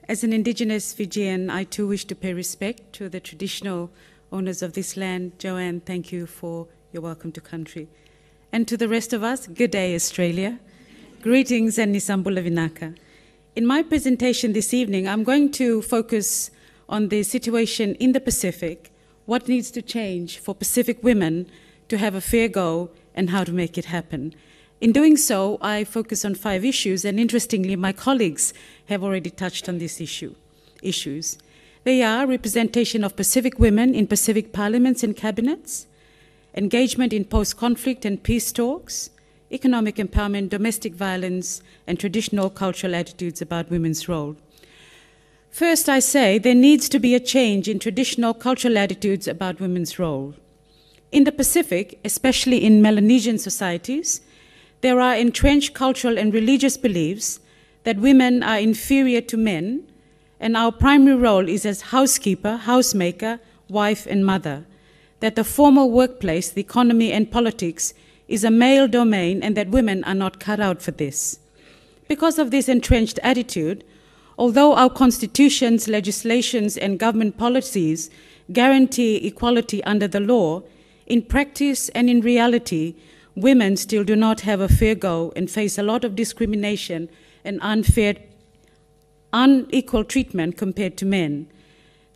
As an Indigenous Fijian, I too wish to pay respect to the traditional owners of this land. Joanne, thank you for your welcome to country. And to the rest of us, good day, Australia. Greetings and Nisambula Vinaka. In my presentation this evening, I'm going to focus on the situation in the Pacific, what needs to change for Pacific women to have a fair go, and how to make it happen. In doing so, I focus on 5 issues, and interestingly, my colleagues have already touched on these issues. They are representation of Pacific women in Pacific parliaments and cabinets, engagement in post-conflict and peace talks, economic empowerment, domestic violence, and traditional cultural attitudes about women's role. First, I say there needs to be a change in traditional cultural attitudes about women's role. In the Pacific, especially in Melanesian societies, there are entrenched cultural and religious beliefs that women are inferior to men, and our primary role is as housekeeper, housemaker, wife, and mother, that the formal workplace, the economy, and politics is a male domain, and that women are not cut out for this. Because of this entrenched attitude, although our constitutions, legislations, and government policies guarantee equality under the law, in practice and in reality, women still do not have a fair go and face a lot of discrimination and unequal treatment compared to men.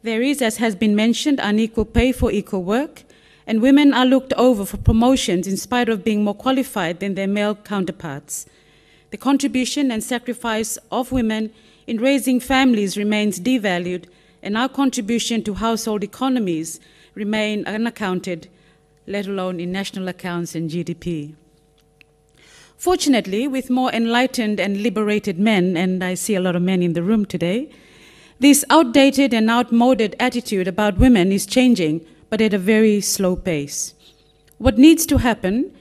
There is, as has been mentioned, unequal pay for equal work, and women are looked over for promotions in spite of being more qualified than their male counterparts. The contribution and sacrifice of women in raising families remains devalued, and our contribution to household economies remain unaccounted, let alone in national accounts and GDP. Fortunately, with more enlightened and liberated men, and I see a lot of men in the room today, this outdated and outmoded attitude about women is changing, but at a very slow pace. What needs to happen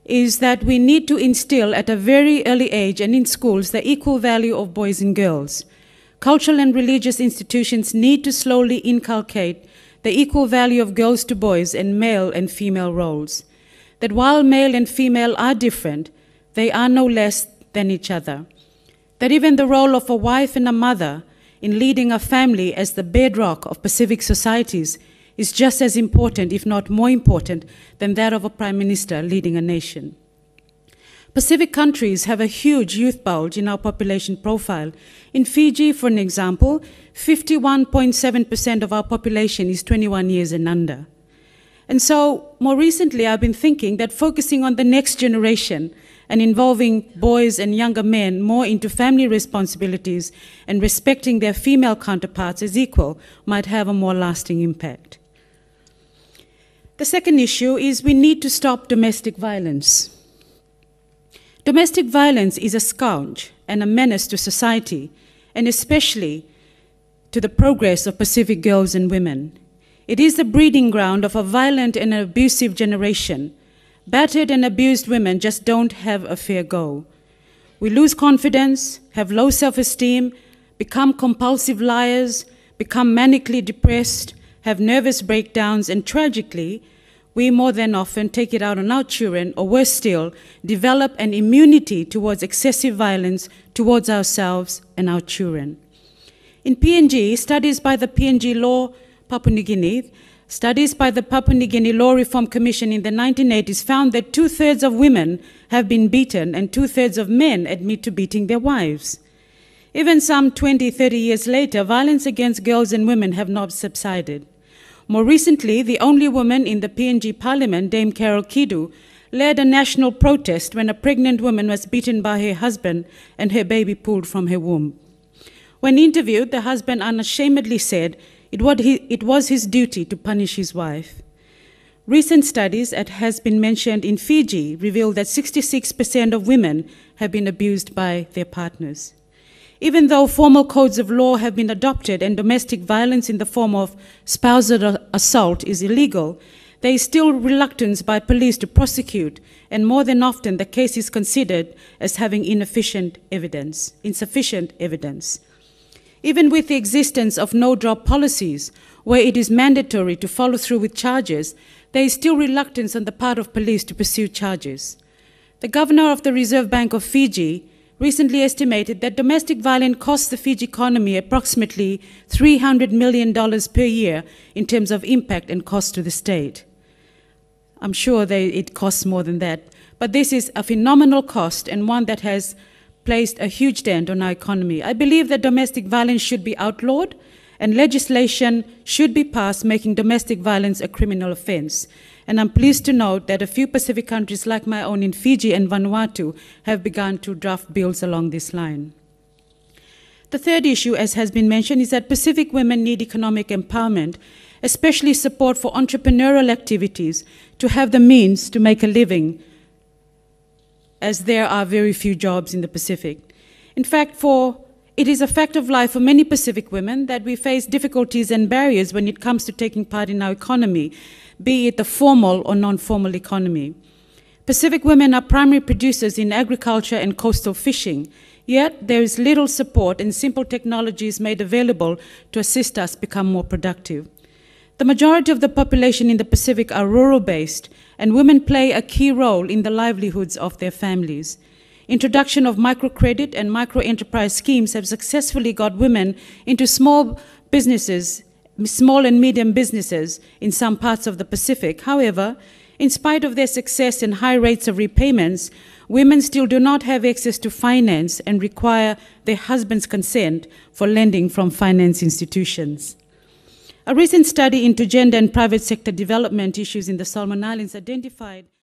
is that we need to instill at a very early age and in schools the equal value of boys and girls. Cultural and religious institutions need to slowly inculcate the equal value of girls to boys and male and female roles. That while male and female are different, they are no less than each other. That even the role of a wife and a mother in leading a family as the bedrock of Pacific societies is just as important, if not more important, than that of a prime minister leading a nation. Pacific countries have a huge youth bulge in our population profile. In Fiji, for an example, 51.7% of our population is 21 years and under. And so, more recently, I've been thinking that focusing on the next generation and involving boys and younger men more into family responsibilities and respecting their female counterparts as equal might have a more lasting impact. The second issue is we need to stop domestic violence. Domestic violence is a scourge and a menace to society, and especially to the progress of Pacific girls and women. It is the breeding ground of a violent and abusive generation. Battered and abused women just don't have a fair go. We lose confidence, have low self-esteem, become compulsive liars, become manically depressed, have nervous breakdowns, and tragically, we more than often take it out on our children, or worse still, develop an immunity towards excessive violence towards ourselves and our children. In PNG, studies by the PNG Law Papua New Guinea, studies by the Papua New Guinea Law Reform Commission in the 1980s found that 2/3 of women have been beaten and 2/3 of men admit to beating their wives. Even some 20, 30 years later, violence against girls and women have not subsided. More recently, the only woman in the PNG Parliament, Dame Carol Kidu, led a national protest when a pregnant woman was beaten by her husband and her baby pulled from her womb. When interviewed, the husband unashamedly said it was his duty to punish his wife. Recent studies, as has been mentioned in Fiji, reveal that 66% of women have been abused by their partners. Even though formal codes of law have been adopted and domestic violence in the form of spousal assault is illegal, there is still reluctance by police to prosecute, and more than often the case is considered as having insufficient evidence. Even with the existence of no-drop policies, where it is mandatory to follow through with charges, there is still reluctance on the part of police to pursue charges. The governor of the Reserve Bank of Fiji recently estimated that domestic violence costs the Fiji economy approximately $300 million per year in terms of impact and cost to the state. I'm sure it costs more than that, but this is a phenomenal cost and one that has placed a huge dent on our economy. I believe that domestic violence should be outlawed and legislation should be passed making domestic violence a criminal offense. And I'm pleased to note that a few Pacific countries like my own in Fiji and Vanuatu have begun to draft bills along this line. The third issue, as has been mentioned, is that Pacific women need economic empowerment, especially support for entrepreneurial activities to have the means to make a living, as there are very few jobs in the Pacific. In fact, it is a fact of life for many Pacific women that we face difficulties and barriers when it comes to taking part in our economy, be it the formal or non-formal economy. Pacific women are primary producers in agriculture and coastal fishing, yet there is little support and simple technologies made available to assist us become more productive. The majority of the population in the Pacific are rural-based, and women play a key role in the livelihoods of their families. Introduction of microcredit and micro-enterprise schemes have successfully got women into small and medium businesses in some parts of the Pacific. However, in spite of their success and high rates of repayments, women still do not have access to finance and require their husband's consent for lending from finance institutions. A recent study into gender and private sector development issues in the Solomon Islands identified